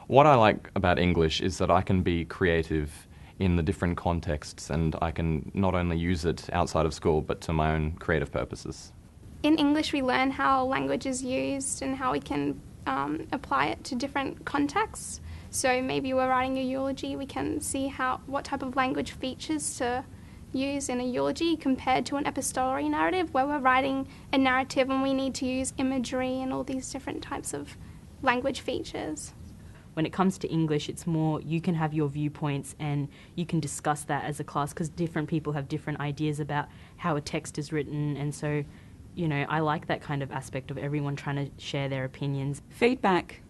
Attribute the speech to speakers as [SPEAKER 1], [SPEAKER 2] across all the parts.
[SPEAKER 1] What I like about English is that I can be creative in the different contexts, and I can not only use it outside of school but to my own creative purposes.
[SPEAKER 2] In English, we learn how language is used and how we can apply it to different contexts. So maybe we're writing a eulogy, we can see what type of language features to use in a eulogy compared to an epistolary narrative where we're writing a narrative and we need to use imagery and all these different types of language features.
[SPEAKER 3] When it comes to English, it's more you can have your viewpoints and you can discuss that as a class because different people have different ideas about how a text is written, and so, you know, I like that kind of aspect of everyone trying to share their opinions.
[SPEAKER 4] Feedback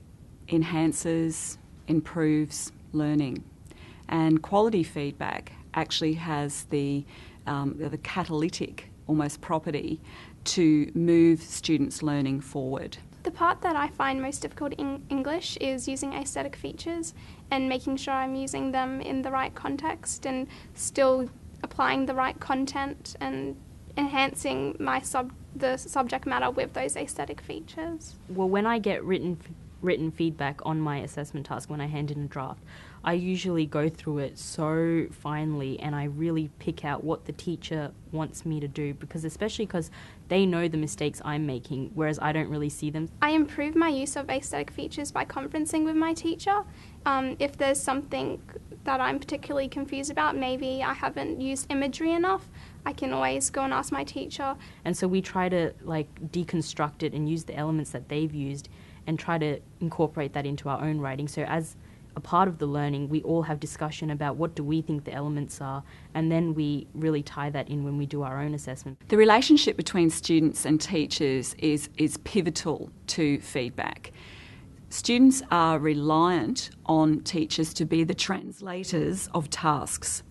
[SPEAKER 4] enhances, improves learning, and quality feedback actually has the catalytic almost property to move students' learning forward.
[SPEAKER 2] The part that I find most difficult in English is using aesthetic features and making sure I'm using them in the right context and still applying the right content and enhancing the subject matter with those aesthetic features.
[SPEAKER 3] Well, when I get written feedback on my assessment task, when I hand in a draft, I usually go through it so finely and I really pick out what the teacher wants me to do, especially because they know the mistakes I'm making, whereas I don't really see them.
[SPEAKER 2] I improve my use of aesthetic features by conferencing with my teacher. If there's something that I'm particularly confused about, maybe I haven't used imagery enough, I can always go and ask my teacher.
[SPEAKER 3] And so we try to deconstruct it and use the elements that they've used and try to incorporate that into our own writing. So as a part of the learning, we all have discussion about what do we think the elements are, and then we really tie that in when we do our own assessment.
[SPEAKER 4] The relationship between students and teachers is pivotal to feedback. Students are reliant on teachers to be the translators of tasks.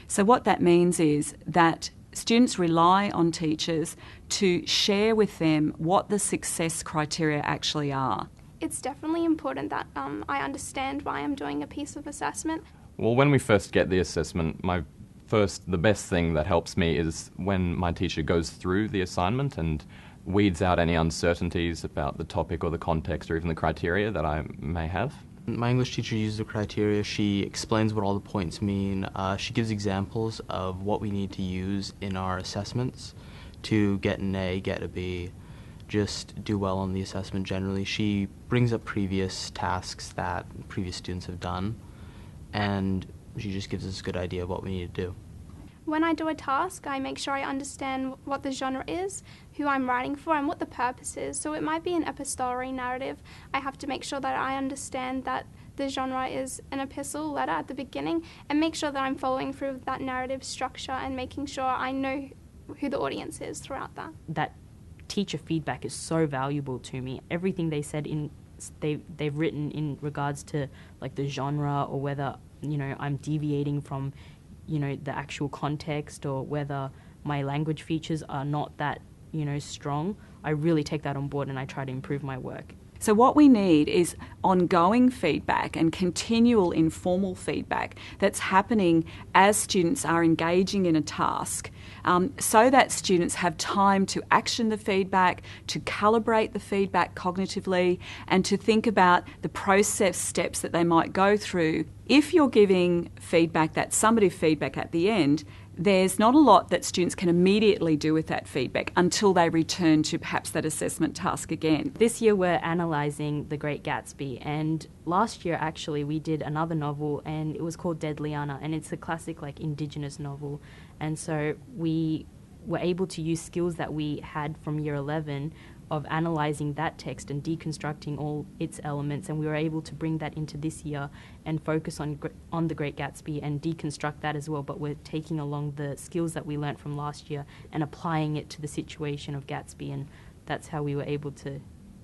[SPEAKER 4] So what that means is that students rely on teachers to share with them what the success criteria actually are.
[SPEAKER 2] It's definitely important that I understand why I'm doing a piece of assessment.
[SPEAKER 1] Well, when we first get the assessment, the best thing that helps me is when my teacher goes through the assignment and weeds out any uncertainties about the topic or the context or even the criteria that I may have.
[SPEAKER 5] My English teacher uses the criteria. She explains what all the points mean. She gives examples of what we need to use in our assessments to get an A, get a B, just do well on the assessment generally. She brings up previous tasks that previous students have done, and she just gives us a good idea of what we need to do.
[SPEAKER 2] When I do a task, I make sure I understand what the genre is, who I'm writing for, and what the purpose is. So it might be an epistolary narrative. I have to make sure that I understand that the genre is an epistle letter at the beginning and make sure that I'm following through with that narrative structure and making sure I know who the audience is throughout that.
[SPEAKER 3] That teacher feedback is so valuable to me. Everything they said they've written in regards to the genre, or whether I'm deviating from the actual context, or whether my language features are not that strong, I really take that on board and I try to improve my work.
[SPEAKER 4] So what we need is ongoing feedback and continual informal feedback that's happening as students are engaging in a task, so that students have time to action the feedback, to calibrate the feedback cognitively, and to think about the process steps that they might go through. If you're giving feedback, that summative feedback at the end, there's not a lot that students can immediately do with that feedback until they return to perhaps that assessment task again.
[SPEAKER 3] This year we're analysing The Great Gatsby, and last year actually we did another novel, and it was called Dead Liana, and it's a classic Indigenous novel. And so we were able to use skills that we had from year 11 of analysing that text and deconstructing all its elements, and we were able to bring that into this year and focus on The Great Gatsby and deconstruct that as well, but we're taking along the skills that we learnt from last year and applying it to the situation of Gatsby, and that's how we were able to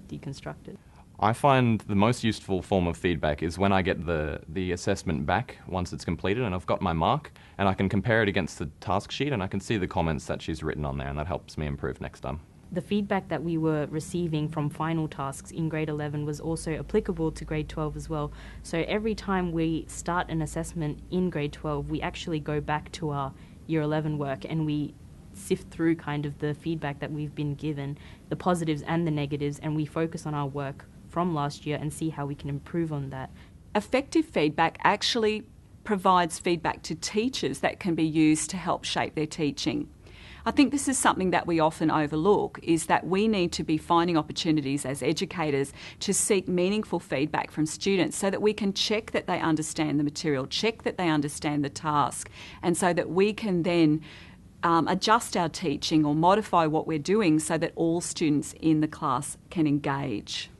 [SPEAKER 3] deconstruct it.
[SPEAKER 1] I find the most useful form of feedback is when I get the assessment back once it's completed and I've got my mark, and I can compare it against the task sheet and I can see the comments that she's written on there, and that helps me improve next time.
[SPEAKER 3] The feedback that we were receiving from final tasks in grade 11 was also applicable to grade 12 as well. So every time we start an assessment in grade 12, we actually go back to our year 11 work and we sift through kind of the feedback that we've been given, the positives and the negatives, and we focus on our work from last year and see how we can improve on that.
[SPEAKER 4] effective feedback actually provides feedback to teachers that can be used to help shape their teaching. I think this is something that we often overlook, is that we need to be finding opportunities as educators to seek meaningful feedback from students so that we can check that they understand the material, check that they understand the task, and so that we can then adjust our teaching or modify what we're doing so that all students in the class can engage.